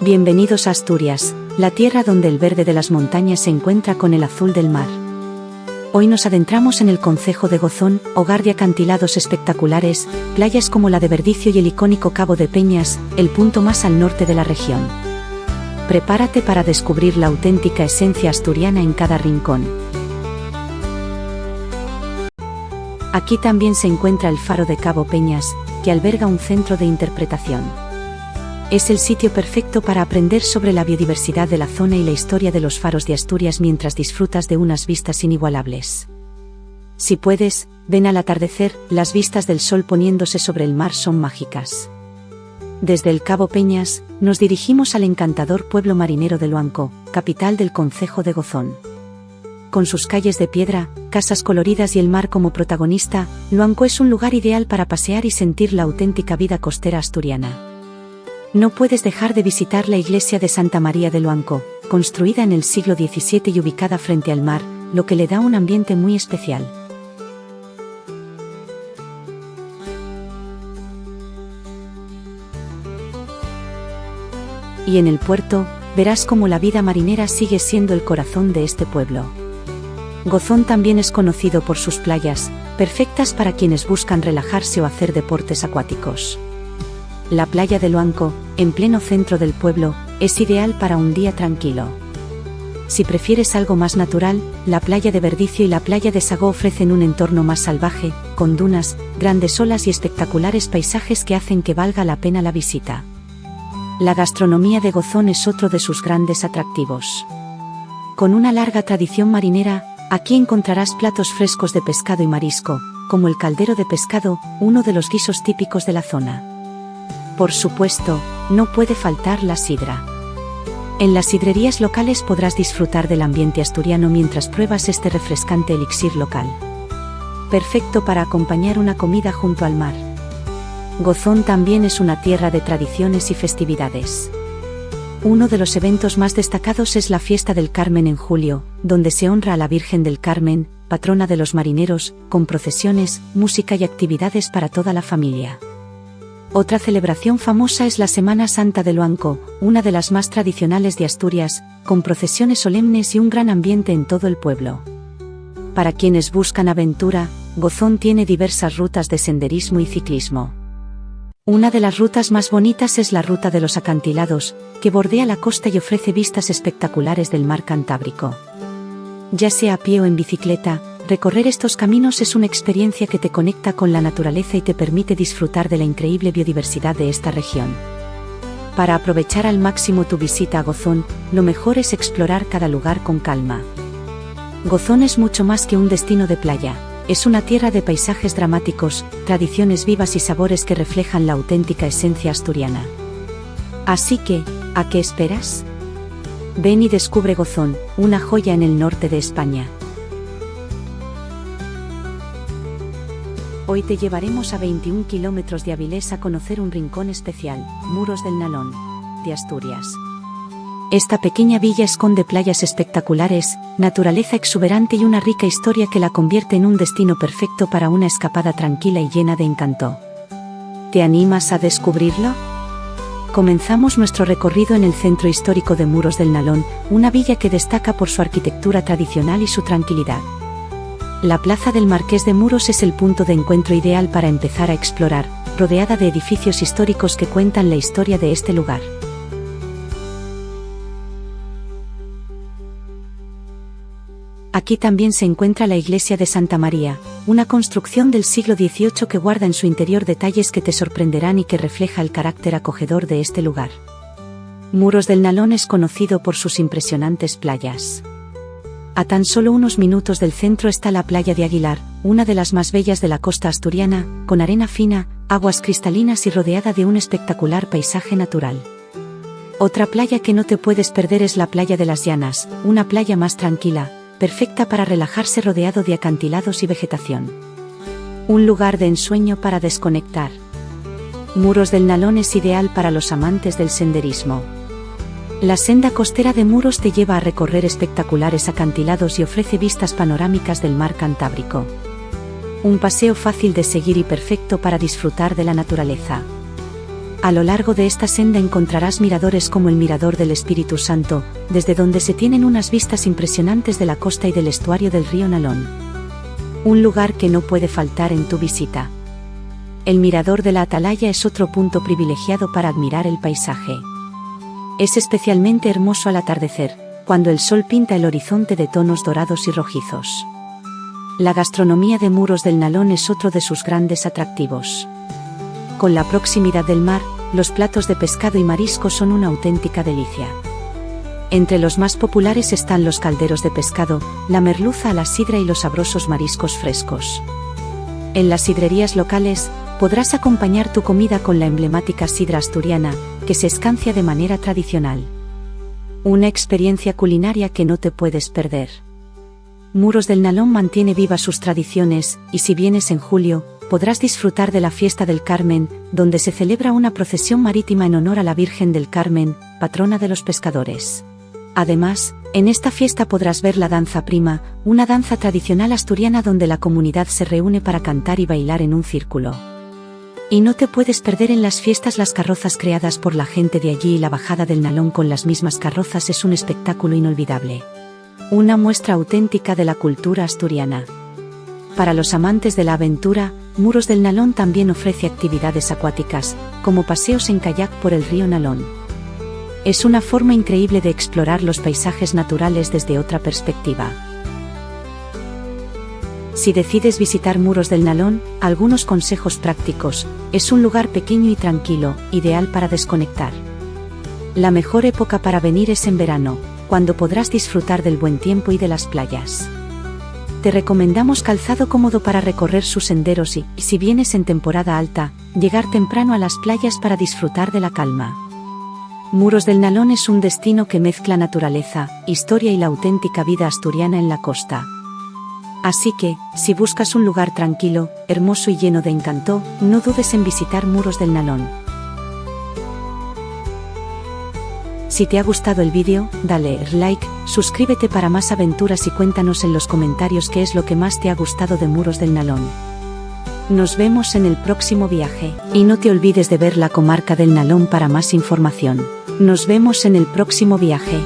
Bienvenidos a Asturias, la tierra donde el verde de las montañas se encuentra con el azul del mar. Hoy nos adentramos en el concejo de Gozón, hogar de acantilados espectaculares, playas como la de Verdicio y el icónico Cabo de Peñas, el punto más al norte de la región. Prepárate para descubrir la auténtica esencia asturiana en cada rincón. Aquí también se encuentra el faro de Cabo Peñas, que alberga un centro de interpretación. Es el sitio perfecto para aprender sobre la biodiversidad de la zona y la historia de los faros de Asturias mientras disfrutas de unas vistas inigualables. Si puedes, ven al atardecer, las vistas del sol poniéndose sobre el mar son mágicas. Desde el Cabo Peñas, nos dirigimos al encantador pueblo marinero de Luanco, capital del concejo de Gozón. Con sus calles de piedra, casas coloridas y el mar como protagonista, Luanco es un lugar ideal para pasear y sentir la auténtica vida costera asturiana. No puedes dejar de visitar la iglesia de Santa María de Luanco, construida en el siglo XVII y ubicada frente al mar, lo que le da un ambiente muy especial. Y en el puerto, verás cómo la vida marinera sigue siendo el corazón de este pueblo. Gozón también es conocido por sus playas, perfectas para quienes buscan relajarse o hacer deportes acuáticos. La playa de Luanco, en pleno centro del pueblo, es ideal para un día tranquilo. Si prefieres algo más natural, la playa de Verdicio y la playa de Sagó ofrecen un entorno más salvaje, con dunas, grandes olas y espectaculares paisajes que hacen que valga la pena la visita. La gastronomía de Gozón es otro de sus grandes atractivos. Con una larga tradición marinera, aquí encontrarás platos frescos de pescado y marisco, como el caldero de pescado, uno de los guisos típicos de la zona. Por supuesto, no puede faltar la sidra. En las sidrerías locales podrás disfrutar del ambiente asturiano mientras pruebas este refrescante elixir local. Perfecto para acompañar una comida junto al mar. Gozón también es una tierra de tradiciones y festividades. Uno de los eventos más destacados es la Fiesta del Carmen en julio, donde se honra a la Virgen del Carmen, patrona de los marineros, con procesiones, música y actividades para toda la familia. Otra celebración famosa es la Semana Santa de Luanco, una de las más tradicionales de Asturias, con procesiones solemnes y un gran ambiente en todo el pueblo. Para quienes buscan aventura, Gozón tiene diversas rutas de senderismo y ciclismo. Una de las rutas más bonitas es la Ruta de los Acantilados, que bordea la costa y ofrece vistas espectaculares del mar Cantábrico. Ya sea a pie o en bicicleta, recorrer estos caminos es una experiencia que te conecta con la naturaleza y te permite disfrutar de la increíble biodiversidad de esta región. Para aprovechar al máximo tu visita a Gozón, lo mejor es explorar cada lugar con calma. Gozón es mucho más que un destino de playa, es una tierra de paisajes dramáticos, tradiciones vivas y sabores que reflejan la auténtica esencia asturiana. Así que, ¿a qué esperas? Ven y descubre Gozón, una joya en el norte de España. Hoy te llevaremos a 21 kilómetros de Avilés a conocer un rincón especial, Muros del Nalón, de Asturias. Esta pequeña villa esconde playas espectaculares, naturaleza exuberante y una rica historia que la convierte en un destino perfecto para una escapada tranquila y llena de encanto. ¿Te animas a descubrirlo? Comenzamos nuestro recorrido en el centro histórico de Muros del Nalón, una villa que destaca por su arquitectura tradicional y su tranquilidad. La plaza del Marqués de Muros es el punto de encuentro ideal para empezar a explorar, rodeada de edificios históricos que cuentan la historia de este lugar. Aquí también se encuentra la iglesia de Santa María, una construcción del siglo XVIII que guarda en su interior detalles que te sorprenderán y que refleja el carácter acogedor de este lugar. Muros del Nalón es conocido por sus impresionantes playas. A tan solo unos minutos del centro está la playa de Aguilar, una de las más bellas de la costa asturiana, con arena fina, aguas cristalinas y rodeada de un espectacular paisaje natural. Otra playa que no te puedes perder es la playa de las Llanas, una playa más tranquila, perfecta para relajarse rodeado de acantilados y vegetación. Un lugar de ensueño para desconectar. Muros del Nalón es ideal para los amantes del senderismo. La senda costera de Muros te lleva a recorrer espectaculares acantilados y ofrece vistas panorámicas del mar Cantábrico. Un paseo fácil de seguir y perfecto para disfrutar de la naturaleza. A lo largo de esta senda encontrarás miradores como el Mirador del Espíritu Santo, desde donde se tienen unas vistas impresionantes de la costa y del estuario del río Nalón. Un lugar que no puede faltar en tu visita. El Mirador de la Atalaya es otro punto privilegiado para admirar el paisaje. Es especialmente hermoso al atardecer, cuando el sol pinta el horizonte de tonos dorados y rojizos. La gastronomía de Muros del Nalón es otro de sus grandes atractivos. Con la proximidad del mar, los platos de pescado y marisco son una auténtica delicia. Entre los más populares están los calderos de pescado, la merluza a la sidra y los sabrosos mariscos frescos. En las sidrerías locales, podrás acompañar tu comida con la emblemática sidra asturiana, que se escancia de manera tradicional. Una experiencia culinaria que no te puedes perder. Muros del Nalón mantiene vivas sus tradiciones, y si vienes en julio, podrás disfrutar de la Fiesta del Carmen, donde se celebra una procesión marítima en honor a la Virgen del Carmen, patrona de los pescadores. Además, en esta fiesta podrás ver la danza prima, una danza tradicional asturiana donde la comunidad se reúne para cantar y bailar en un círculo. Y no te puedes perder en las fiestas las carrozas creadas por la gente de allí, y la bajada del Nalón con las mismas carrozas es un espectáculo inolvidable. Una muestra auténtica de la cultura asturiana. Para los amantes de la aventura, Muros del Nalón también ofrece actividades acuáticas, como paseos en kayak por el río Nalón. Es una forma increíble de explorar los paisajes naturales desde otra perspectiva. Si decides visitar Muros del Nalón, algunos consejos prácticos: es un lugar pequeño y tranquilo, ideal para desconectar. La mejor época para venir es en verano, cuando podrás disfrutar del buen tiempo y de las playas. Te recomendamos calzado cómodo para recorrer sus senderos y, si vienes en temporada alta, llegar temprano a las playas para disfrutar de la calma. Muros del Nalón es un destino que mezcla naturaleza, historia y la auténtica vida asturiana en la costa. Así que, si buscas un lugar tranquilo, hermoso y lleno de encanto, no dudes en visitar Muros del Nalón. Si te ha gustado el vídeo, dale like, suscríbete para más aventuras y cuéntanos en los comentarios qué es lo que más te ha gustado de Muros del Nalón. Nos vemos en el próximo viaje, y no te olvides de ver la comarca del Nalón para más información. Nos vemos en el próximo viaje.